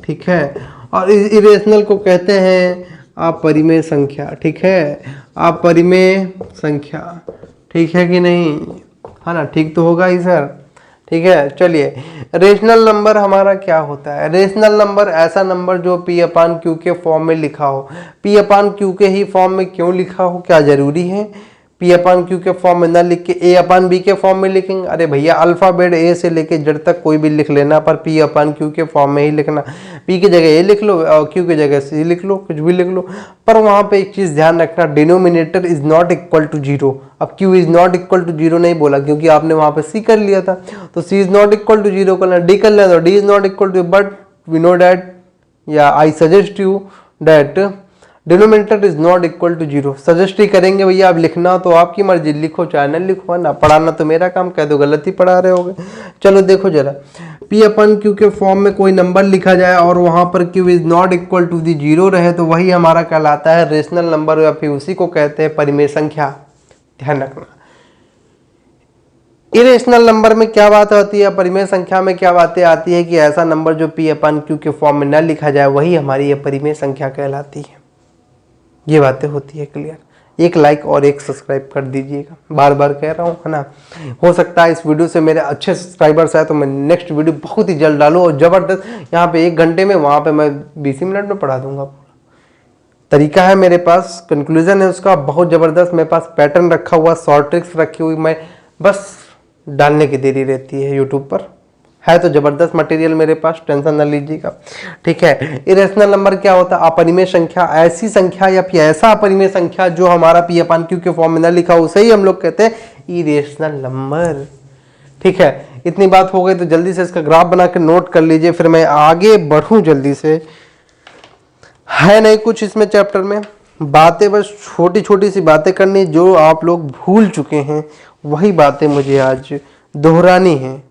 [SPEAKER 1] ठीक है, और इरेशनल को कहते हैं अपरिमेय संख्या। ठीक है, अपरिमेय संख्या, ठीक है कि नहीं, है ना, ठीक तो होगा ही सर। ठीक है, चलिए रेशनल नंबर हमारा क्या होता है। रेशनल नंबर ऐसा नंबर जो P/Q के फॉर्म में लिखा हो। P/Q के ही फॉर्म में क्यों लिखा हो, क्या जरूरी है P/Q के फॉर्म में ना लिख के A/B के फॉर्म में लिखेंगे? अरे भैया अल्फाबेट A से लेके जेड तक कोई भी लिख लेना, पर P/Q के फॉर्म में ही लिखना। P की जगह A लिख लो, Q की जगह C लिख लो, कुछ भी लिख लो, पर वहाँ पे एक चीज़ ध्यान रखना, denominator is not equal to zero. अब Q is not equal to zero नहीं बोला, क्योंकि आपने वहाँ पे C कर लिया था, तो C is not equal to zero करना, D कर लेना, D is not equal to, but we know that, या I suggest you that denominator is not equal to 0। Suggest ही करेंगे भैया, आप लिखना तो आपकी मर्जी, लिखो चाहे न लिखो, ना पढ़ाना तो मेरा काम, कह दो गलत ही पढ़ा रहे होगे। चलो देखो जरा, P अपन Q के फॉर्म में कोई नंबर लिखा जाए और वहां पर Q is not equal to दी 0 रहे तो वही हमारा कहलाता है रेशनल नंबर, या फिर उसी को कहते हैं परिमेय संख्या। ध्यान रखना, इरेशनल नंबर में क्या बात आती है, परिमेय संख्या में क्या बातें आती है कि ऐसा नंबर जो P अपन Q के फॉर्म में न लिखा जाए वही हमारी ये परिमेय संख्या कहलाती है। ये बातें होती है क्लियर। एक लाइक और एक सब्सक्राइब कर दीजिएगा, बार बार कह रहा हूँ, है ना। हो सकता है इस वीडियो से मेरे अच्छे सब्सक्राइबर्स आए तो मैं नेक्स्ट वीडियो बहुत ही जल्द डालूँ और ज़बरदस्त, यहाँ पे 1 घंटे में, वहाँ पे मैं 20 मिनट में पढ़ा दूंगा। तरीका है मेरे पास, कंक्लूजन है उसका बहुत ज़बरदस्त, मेरे पास पैटर्न रखा हुआ, शॉर्ट ट्रिक्स रखी हुई, मैं बस डालने की देरी रहती है। यूट्यूब पर है तो ज़बरदस्त मटेरियल मेरे पास, टेंशन न लीजिएगा, ठीक है। इरेशनल नंबर क्या होता है, अपरिमेय संख्या, ऐसी संख्या या फिर ऐसा अपरिमेय संख्या जो हमारा P अपन Q के फॉर्म में न लिखा, उसे ही हम लोग कहते हैं इरेशनल नंबर, ठीक है। इतनी बात हो गई तो जल्दी से इसका ग्राफ बना के नोट कर लीजिए, फिर मैं आगे बढ़ूं जल्दी से। है नहीं कुछ इसमें चैप्टर में, बातें बस छोटी छोटी सी बातें करनी, जो आप लोग भूल चुके हैं वही बातें मुझे आज दोहरानी है।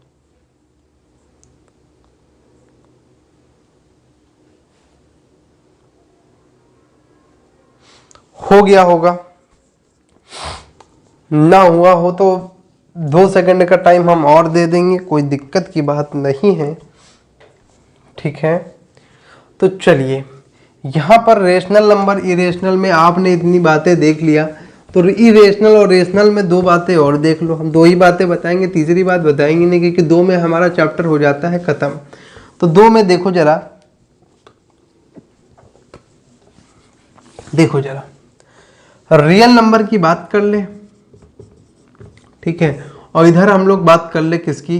[SPEAKER 1] हो गया होगा, ना हुआ हो तो 2 सेकंड का टाइम हम और दे देंगे, कोई दिक्कत की बात नहीं है, ठीक है। तो चलिए, यहाँ पर रेशनल नंबर इरेशनल में आपने इतनी बातें देख लिया, तो इरेशनल और रेशनल में 2 बातें और देख लो। हम 2 ही बातें बताएंगे, तीसरी बात बताएंगे नहीं, क्योंकि 2 में हमारा चैप्टर हो जाता है खत्म। तो 2 में देखो जरा, देखो जरा, रियल नंबर की बात कर ले, ठीक है, और इधर हम लोग बात कर ले किसकी,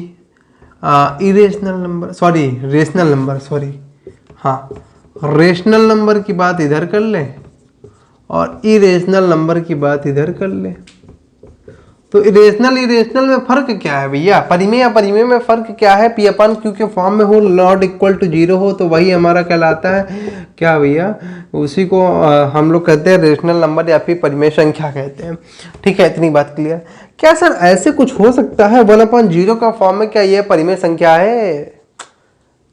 [SPEAKER 1] irrational number, sorry rational number, sorry, हाँ, रेशनल नंबर की बात इधर कर ले और इरेशनल नंबर की बात इधर कर ले। तो इरेशनल में फर्क क्या है भैया, परिमेय या परिमेय में फर्क क्या है, P अपन Q के फॉर्म में हो, नॉट इक्वल टू 0 हो तो वही हमारा कहलाता है क्या भैया, उसी को हम लोग कहते हैं रेशनल नंबर या फिर परिमेय संख्या कहते हैं, ठीक है। इतनी बात क्लियर। क्या सर ऐसे कुछ हो सकता है 1/0 का फॉर्म में, क्या ये परिमेय संख्या है,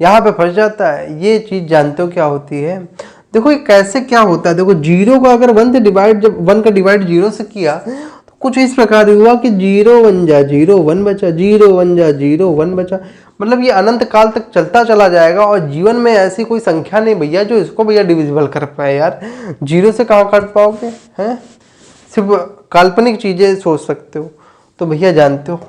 [SPEAKER 1] यहाँ पे फंस जाता है। ये चीज जानते हो क्या होती है, देखो ये कैसे क्या होता है, देखो 0 को अगर 1 से डिवाइड, जब 1 का डिवाइड 0 से किया तो कुछ इस प्रकार हुआ कि 0 1 जा 0 1 बचा, 0 1 जा 0 1 बचा, मतलब ये अनंत काल तक चलता चला जाएगा। और जीवन में ऐसी कोई संख्या नहीं भैया जो इसको भैया डिविजिबल कर पाए यार, 0 से कहाँ काट पाओगे, हैं, सिर्फ काल्पनिक चीजें सोच सकते हो, तो भैया जानते हो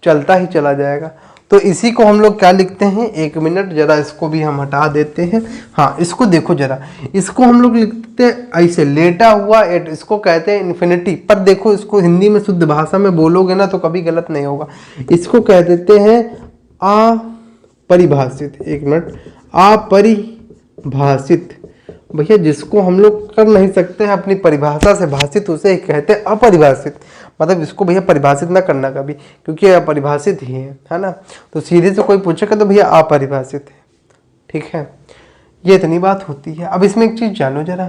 [SPEAKER 1] चलता ही चला जाएगा। तो इसी को हम लोग क्या लिखते हैं, 1 मिनट जरा इसको भी हम हटा देते हैं। हाँ इसको देखो जरा, इसको हम लोग लिखते हैं ऐसे, लेटा हुआ एट, इसको कहते हैं इन्फिनिटी। पर देखो इसको हिंदी में शुद्ध भाषा में बोलोगे ना तो कभी गलत नहीं होगा। इसको कह देते हैं अपरिभाषित, 1 मिनट, अपरिभाषित। भैया जिसको हम लोग कर नहीं सकते हैं अपनी परिभाषा से भाषित, उसे कहते हैं अपरिभाषित। मतलब इसको भैया परिभाषित ना करना कभी, क्योंकि ये अपरिभाषित ही है ना। तो सीधे से कोई पूछेगा तो भैया अपरिभाषित है, ठीक है। ये इतनी बात होती है। अब इसमें एक चीज जानो जरा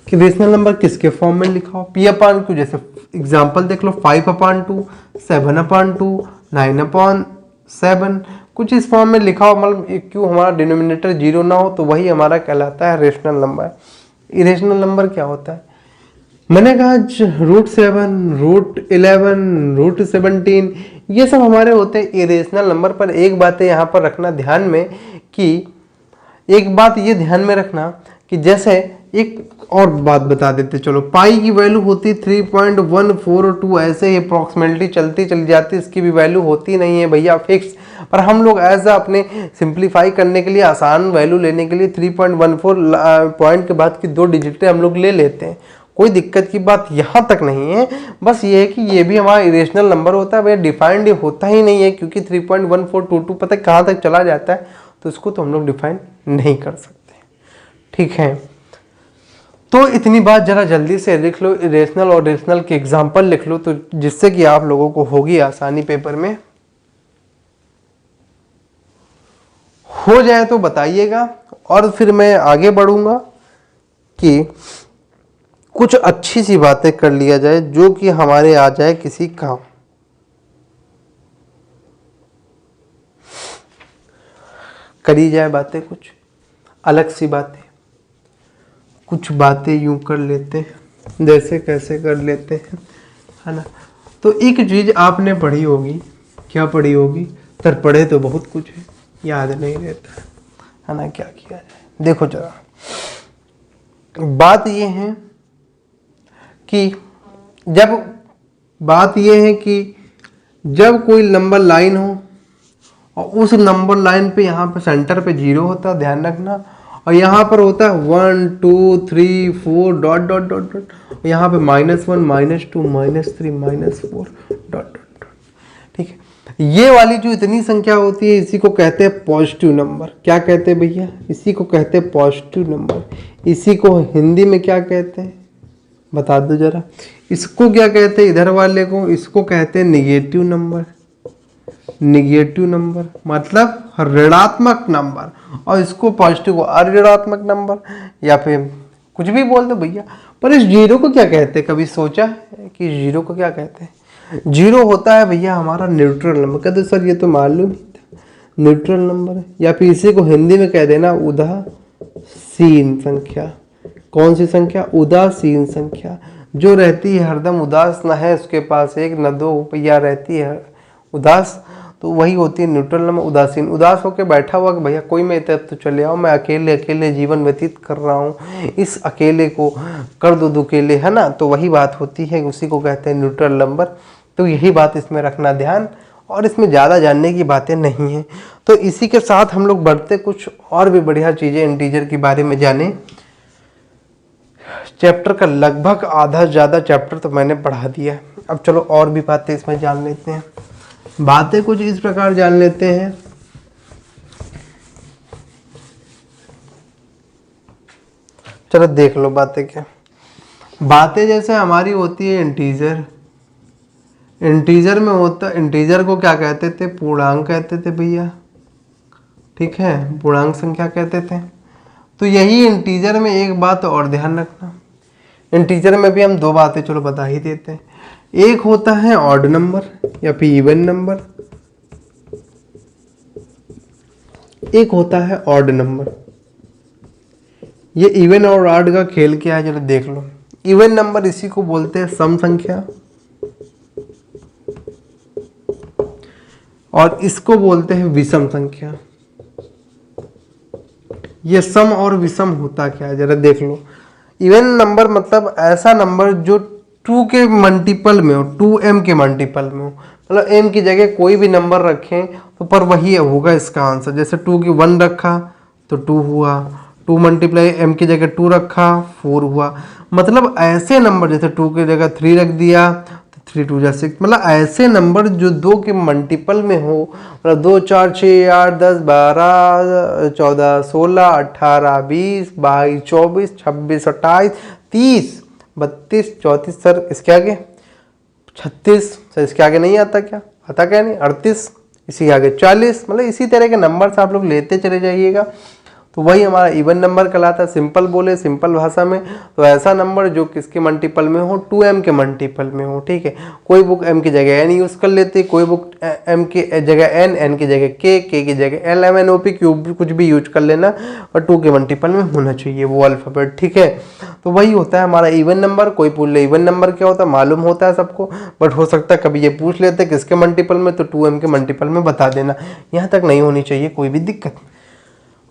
[SPEAKER 1] कि रेशनल नंबर किसके फॉर्म में लिखा हो, P/2, जैसे एग्जांपल देख लो, 5/2, 7/2, 9/7, कुछ इस फॉर्म में लिखा हो, मतलब क्यों हमारा डिनोमिनेटर 0 ना हो तो वही हमारा कहलाता है रेशनल नंबर। इरेशनल नंबर क्या होता है, मैंने कहा √7, √11, √17, ये सब हमारे होते हैं इरेशनल नंबर। पर एक बात है यहाँ पर रखना ध्यान में, कि एक बात ये ध्यान में रखना कि जैसे एक और बात बता देते चलो, पाई की वैल्यू होती 3.142, ऐसे ही अप्रॉक्सीमेटली चलती चली जाती, इसकी भी वैल्यू होती नहीं है भैया फिक्स। पर हम लोग एज अपने सिंप्लीफाई करने के लिए, आसान वैल्यू लेने के लिए 3.14 पॉइंट के बाद की 2 डिजिटें हम लोग ले लेते हैं, कोई दिक्कत की बात यहाँ तक नहीं है। बस ये है कि ये भी हमारा इरेशनल नंबर होता है भैया, डिफाइंड होता ही नहीं है, क्योंकि 3.1422 पता है कहाँ तक चला जाता है, तो इसको तो हम लोग डिफाइन नहीं कर सकते, ठीक है। तो इतनी बात जरा जल्दी से लिख लो, इरेशनल और रेशनल के एग्जाम्पल लिख लो, तो जिससे कि आप लोगों को होगी आसानी पेपर में। हो जाए तो बताइएगा, और फिर मैं आगे बढ़ूंगा कि कुछ अच्छी सी बातें कर लिया जाए जो कि हमारे आ जाए किसी काम। करी जाए बातें, कुछ अलग सी बातें, कुछ बातें यूं कर लेते हैं जैसे कैसे कर लेते हैं, है ना। तो एक चीज आपने पढ़ी होगी, क्या पढ़ी होगी, तर पढ़े तो बहुत कुछ है, याद नहीं रहता है ना, क्या किया जाए। देखो जरा, बात ये है कि जब कोई नंबर लाइन हो और उस नंबर लाइन पे यहाँ पे सेंटर पे 0 होता है, ध्यान रखना, और यहाँ पर होता है 1 2 3 4 डॉट डॉट डॉट डॉट, यहाँ पे -1 -2 -3 -4 डॉट डॉट डॉट, ठीक है। ये वाली जो इतनी संख्या होती है इसी को कहते हैं पॉजिटिव नंबर। क्या कहते हैं भैया? इसी को कहते हैं पॉजिटिव नंबर। इसी को हिंदी में क्या कहते हैं, बता दो जरा। इसको क्या कहते हैं, इधर वाले को, इसको कहते हैं निगेटिव नंबर। निगेटिव नंबर मतलब ऋणात्मक नंबर, और इसको पॉजिटिव को अऋणात्मक नंबर, या फिर कुछ भी बोल दो भैया। पर इस जीरो को क्या कहते हैं, कभी सोचा है कि जीरो को क्या कहते हैं? जीरो होता है भैया हमारा न्यूट्रल नंबर। कहते सर ये तो मालूम ही था, न्यूट्रल नंबर है, या फिर इसी को हिंदी में कह देना उदासीन संख्या। कौन सी संख्या? उदासीन संख्या, जो रहती है हरदम उदास, न है उसके पास एक न दो भैया, रहती है उदास, तो वही होती है न्यूट्रल नंबर, उदासीन। उदास होकर बैठा हुआ कि भैया कोई मेरी तरफ तो चले आओ, मैं अकेले अकेले जीवन व्यतीत कर रहा हूँ, इस अकेले को कर दो दुकेले, है ना। तो वही बात होती है, उसी को कहते हैं न्यूट्रल नंबर। तो यही बात इसमें रखना ध्यान, और इसमें ज़्यादा जानने की बातें नहीं हैं। तो इसी के साथ हम लोग बढ़ते कुछ और भी बढ़िया चीज़ें इंटीजर के बारे में जाने। चैप्टर का लगभग आधा ज़्यादा चैप्टर तो मैंने पढ़ा दिया है, अब चलो और भी बातें इसमें जान लेते हैं। बातें कुछ इस प्रकार जान लेते हैं। चलो देख लो बातें क्या। बातें जैसे हमारी होती है इंटीजर। इंटीजर में होता, इंटीजर को क्या कहते थे? पूर्णांक कहते थे भैया, ठीक है, पूर्णांक संख्या कहते थे। तो यही इंटीजर में एक बात और ध्यान रखना, इंटीजर में भी हम दो बातें चलो बता ही देते हैं। एक होता है ऑड नंबर या फिर इवन नंबर, एक होता है ऑड नंबर। ये इवन और ऑड का खेल क्या है, चलो देख लो। इवन नंबर इसी को बोलते हैं सम संख्या, और इसको बोलते हैं विषम संख्या। ये सम और विषम होता क्या है जरा देख लो। इवन नंबर मतलब ऐसा नंबर जो 2 के मल्टीपल में हो, 2m के मल्टीपल में हो, मतलब m की जगह कोई भी नंबर रखें तो पर वही होगा इसका आंसर। जैसे 2 की 1 रखा तो 2 हुआ, 2 मल्टीप्लाई m की जगह 2 रखा 4 हुआ। मतलब ऐसे नंबर, जैसे 2 की जगह 3 रख दिया तो 3 2 जा 6, मतलब ऐसे नंबर जो 2 के मल्टीपल में हो, मतलब 2 4 6 8 10 12 14 16 18 20 22 24 26 28 30 32 34, सर इसके आगे 36, सर इसके आगे नहीं आता क्या? आता क्या नहीं? 38, इसी के आगे 40, मतलब इसी तरह के नंबर से आप लोग लेते चले जाइएगा, तो वही हमारा इवन नंबर कहलाता है। सिंपल बोले सिंपल भाषा में तो ऐसा नंबर जो किसके मल्टीपल में हो, 2m के मल्टीपल में हो, ठीक है। कोई बुक m की जगह n यूज़ कर लेती, कोई बुक m की जगह n की जगह k की जगह l m n o p q कुछ भी यूज कर लेना, और 2 के मल्टीपल में होना चाहिए वो अल्फ़ाबेट, ठीक है। तो वही होता है हमारा इवन नंबर। कोई पूछ ले इवन नंबर क्या होता है, मालूम होता है सबको, बट हो सकता है कभी ये पूछ लेते किसके मल्टीपल में, तो 2m के मल्टीपल में बता देना, यहाँ तक नहीं होनी चाहिए कोई भी दिक्कत।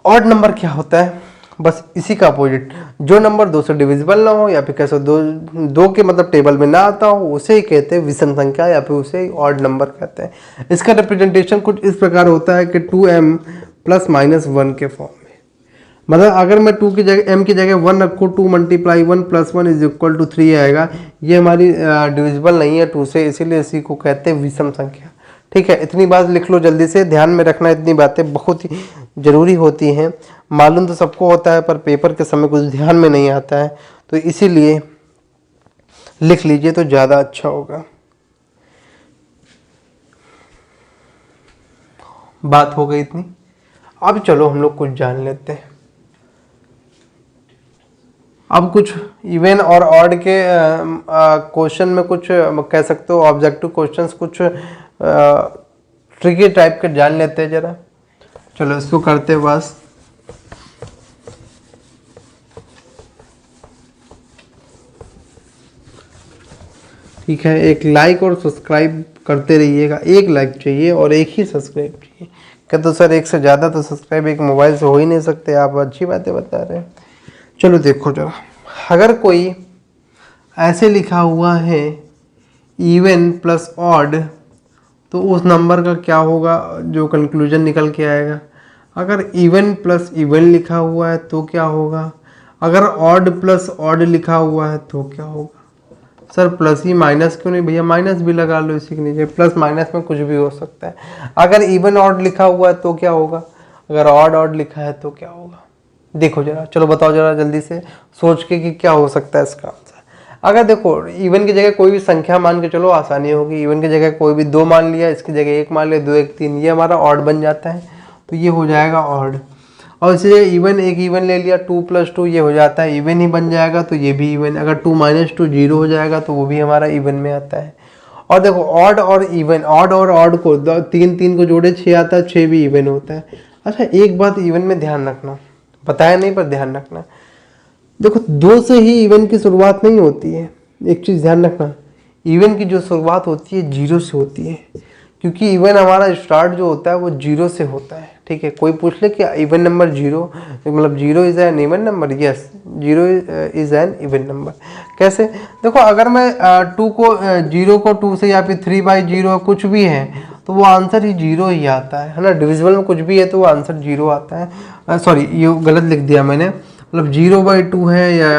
[SPEAKER 1] ऑड नंबर क्या होता है? बस इसी का अपोजिट, जो नंबर 2 से डिविजिबल ना हो, या फिर कैसे दो के मतलब टेबल में ना आता हो, उसे ही कहते हैं विषम संख्या, या फिर उसे ऑड नंबर कहते हैं। इसका रिप्रेजेंटेशन कुछ इस प्रकार होता है कि 2m ± 1 के फॉर्म में। मतलब अगर मैं 2 की जगह m की जगह 1 रखूँ, 2 × 1 + 1 = 3 आएगा। ये हमारी डिविजिबल नहीं है 2 से, इसीलिए इसी को कहते हैं विषम संख्या, ठीक है। इतनी बात लिख लो जल्दी से, ध्यान में रखना, इतनी बातें बहुत ही ज़रूरी होती हैं। मालूम तो सबको होता है पर पेपर के समय कुछ ध्यान में नहीं आता है, तो इसीलिए लिख लीजिए तो ज़्यादा अच्छा होगा। बात हो गई इतनी, अब चलो हम लोग कुछ जान लेते हैं। अब कुछ इवन और ऑड के क्वेश्चन में कुछ कह सकते हो ऑब्जेक्टिव क्वेश्चंस कुछ ट्रिकी टाइप के जान लेते हैं जरा। चलो इसको करते हैं बस। ठीक है, एक लाइक और सब्सक्राइब करते रहिएगा। एक लाइक चाहिए और एक ही सब्सक्राइब चाहिए। क्या तो सर एक से ज़्यादा तो सब्सक्राइब एक मोबाइल से हो ही नहीं सकते, आप अच्छी बातें बता रहे हैं। चलो देखो जरा, अगर कोई ऐसे लिखा हुआ है इवन प्लस ऑड तो उस नंबर का क्या होगा, जो कंक्लूजन निकल के आएगा। अगर इवन प्लस इवन लिखा हुआ है तो क्या होगा, अगर ऑड प्लस ऑड लिखा हुआ है तो क्या होगा। सर प्लस ही माइनस क्यों नहीं भैया, माइनस भी लगा लो इसी के नीचे, प्लस माइनस में कुछ भी हो सकता है। अगर इवन ऑड लिखा हुआ है तो क्या होगा, अगर ऑड ऑड लिखा है तो क्या होगा। देखो जरा, चलो बताओ जरा जल्दी से सोच के कि क्या हो सकता है इसका आंसर। अगर देखो इवन की जगह कोई भी संख्या मान के चलो, आसानी होगी। इवन की जगह कोई भी 2 मान लिया, इसकी जगह 1 मान लिया, 2 1 3, ये हमारा ऑड बन जाता है, तो ये हो जाएगा ऑड। और इसी जगह इवन, एक इवन ले लिया, 2 + 2 ये हो जाता है, इवन ही बन जाएगा, तो ये भी इवन। अगर 2 - 2 0 हो जाएगा, तो वो भी हमारा इवन में आता है। और देखो ऑड और इवन, ऑड और ऑड को 3 3 को जोड़े 6 आता है, 6 भी इवन होता है। अच्छा एक बात इवन में ध्यान रखना, बताया नहीं पर ध्यान रखना, देखो 2 से ही इवन की शुरुआत नहीं होती है। एक चीज़ ध्यान रखना, इवन की जो शुरुआत होती है 0 से होती है, क्योंकि इवन हमारा स्टार्ट जो होता है वो 0 से होता है। ठीक है, कोई पूछ ले कि इवन नंबर 0 मतलब 0 is an even number, yes 0 is an even number. कैसे, देखो अगर मैं 2 को 0 को 2 से या फिर 3/0 कुछ भी है तो वो आंसर ही 0 ही आता है ना। डिविजिबल में कुछ भी है तो वो आंसर 0 आता है। सॉरी ये गलत लिख दिया मैंने, मतलब 0/2 है या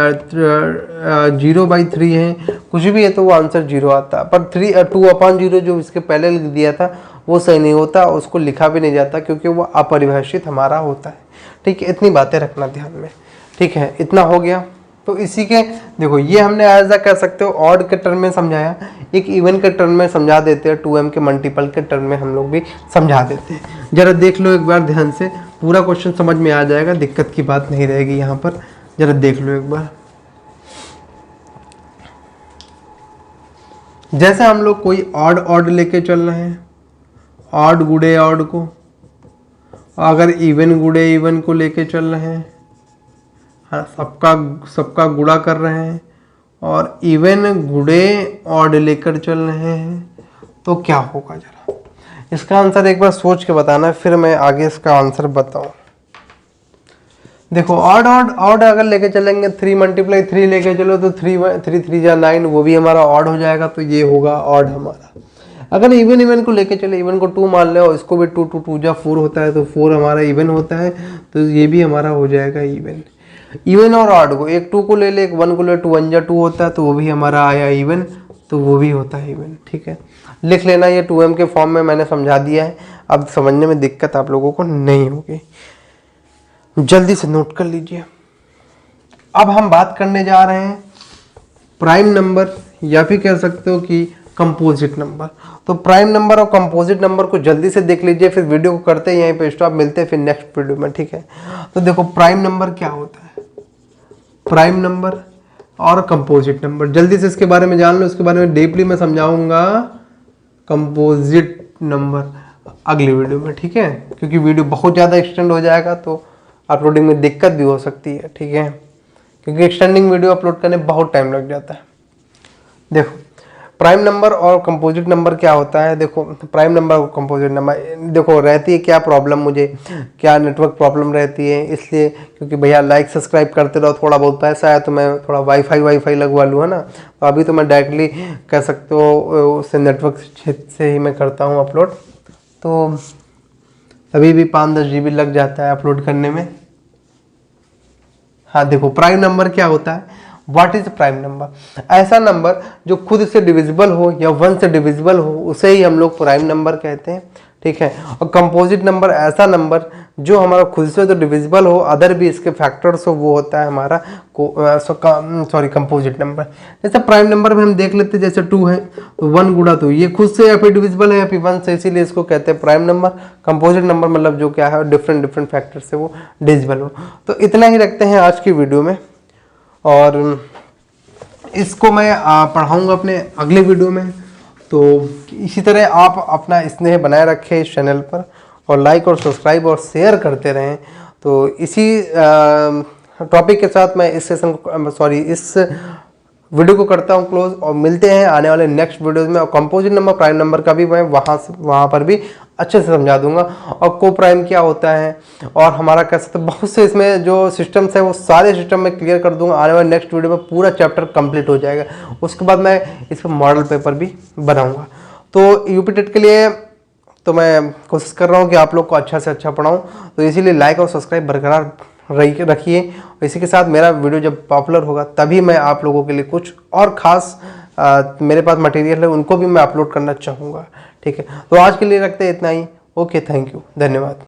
[SPEAKER 1] 0/3 है, कुछ भी है तो वो आंसर 0 आता है। पर 2/0 जो इसके पहले लिख दिया था वो सही नहीं होता, उसको लिखा भी नहीं जाता क्योंकि वो अपरिभाषित हमारा होता है। ठीक है, इतनी बातें रखना ध्यान में। ठीक है, इतना हो गया। तो इसी के देखो ये हमने ऐसा कह सकते हो ऑड के टर्म में समझाया, एक इवन के टर्म में समझा देते हैं, 2m के मल्टीपल के टर्म में हम लोग भी समझा देते हैं। जरा देख लो एक बार ध्यान से, पूरा क्वेश्चन समझ में आ जाएगा, दिक्कत की बात नहीं रहेगी यहाँ पर। जरा देख लो एक बार। जैसे हम लोग कोई ऑड ऑड लेके चल रहे हैं, ऑड गुड़े ऑड को, अगर इवन गुड़े इवन को लेके चल रहे हैं, हाँ सबका गुणा कर रहे हैं, और इवन गुड़े ऑड लेकर चल रहे हैं तो क्या होगा। जरा इसका आंसर एक बार सोच के बताना, फिर मैं आगे इसका आंसर बताऊं। देखो ऑड ऑड ऑड अगर लेके चलेंगे, 3 × 3 लेके चलो तो 3 3 जा 9, वो भी हमारा ऑड हो जाएगा, तो ये होगा ऑड हमारा। अगर इवन इवन को लेके चले, इवन को 2 मान ले और इसको भी 2 2 2 जा 4 होता है, तो 4 हमारा इवन होता है, तो ये भी हमारा हो जाएगा इवन। इवन और ऑड को, एक 2 को ले ले, एक 1 को ले, 2 1 जा 2 होता है, तो वो भी हमारा आया इवन, तो वो भी होता है इवन। ठीक है, लिख लेना, ये 2m के फॉर्म में मैंने समझा दिया है, अब समझने में दिक्कत आप लोगों को नहीं होगी, जल्दी से नोट कर लीजिए। अब हम बात करने जा रहे हैं प्राइम नंबर, या फिर कह सकते हो कि कंपोजिट नंबर। तो प्राइम नंबर और कंपोजिट नंबर को जल्दी से देख लीजिए, फिर वीडियो को करते हैं यहीं पे स्टॉप, मिलते हैं फिर नेक्स्ट वीडियो में। ठीक है, तो देखो प्राइम नंबर क्या होता है, प्राइम नंबर और कंपोजिट नंबर, जल्दी से इसके बारे में जान लो। इसके बारे में डीपली मैं समझाऊंगा कंपोजिट नंबर अगली वीडियो में। ठीक है, क्योंकि वीडियो बहुत ज़्यादा एक्सटेंड हो जाएगा तो अपलोडिंग में दिक्कत भी हो सकती है। ठीक है, क्योंकि एक्सटेंडिंग वीडियो अपलोड करने बहुत टाइम लग जाता है। देखो प्राइम नंबर और कंपोजिट नंबर क्या होता है। देखो प्राइम नंबर और कंपोजिट नंबर, देखो रहती है क्या प्रॉब्लम, मुझे क्या नेटवर्क प्रॉब्लम रहती है, इसलिए क्योंकि भैया लाइक सब्सक्राइब करते रहो, थोड़ा बहुत पैसा है तो मैं थोड़ा वाईफाई लगवा लूँ, है ना। तो अभी तो मैं डायरेक्टली कह सकते हो उससे नेटवर्क से ही मैं करता हूँ अपलोड, तो अभी भी 5-10 GB लग जाता है अपलोड करने में। हाँ देखो प्राइम नंबर क्या होता है, व्हाट इज प्राइम नंबर, ऐसा नंबर जो खुद से डिविजिबल हो या 1 से डिविजिबल हो उसे ही हम लोग प्राइम नंबर कहते हैं। ठीक है, और कंपोजिट नंबर ऐसा नंबर जो हमारा खुद से तो डिविजिबल हो, अदर भी इसके फैक्टर्स हो, वो होता है हमारा कंपोजिट नंबर। जैसे प्राइम नंबर में हम देख लेते हैं, जैसे 2 है तो 1 गुणा तो ये खुद से या फिर डिविजिबल है या फिर 1 से, इसीलिए इसको कहते हैं प्राइम नंबर। कंपोजिट नंबर मतलब जो क्या है डिफरेंट फैक्टर से वो डिविजिबल हो। तो इतना ही रखते हैं आज की वीडियो में। और इसको मैं पढ़ाऊँगा अपने अगले वीडियो में। तो इसी तरह आप अपना स्नेह बनाए रखें इस चैनल पर, और लाइक और सब्सक्राइब और शेयर करते रहें। तो इसी टॉपिक के साथ मैं इस इस वीडियो को करता हूं क्लोज, और मिलते हैं आने वाले नेक्स्ट वीडियोस में। और कंपोजिट नंबर, प्राइम नंबर का भी मैं वहाँ पर भी अच्छे से समझा दूंगा, और को प्राइम क्या होता है और हमारा कैसे, तो बहुत से इसमें जो सिस्टम्स है वो सारे सिस्टम में क्लियर कर दूंगा। आने वाले नेक्स्ट वीडियो में पूरा चैप्टर कंप्लीट हो जाएगा। उसके बाद मैं इस पर मॉडल पेपर भी बनाऊँगा। तो यूपी टेट के लिए तो मैं कोशिश कर रहा हूँ कि आप लोग को अच्छा से अच्छा पढ़ाऊँ, तो इसीलिए लाइक और सब्सक्राइब बरकरार रखिए। इसी के साथ मेरा वीडियो जब पॉपुलर होगा तभी मैं आप लोगों के लिए कुछ और ख़ास मेरे पास मटेरियल है उनको भी मैं अपलोड करना चाहूँगा। ठीक है, तो आज के लिए रखते हैं इतना ही। ओके, थैंक यू, धन्यवाद।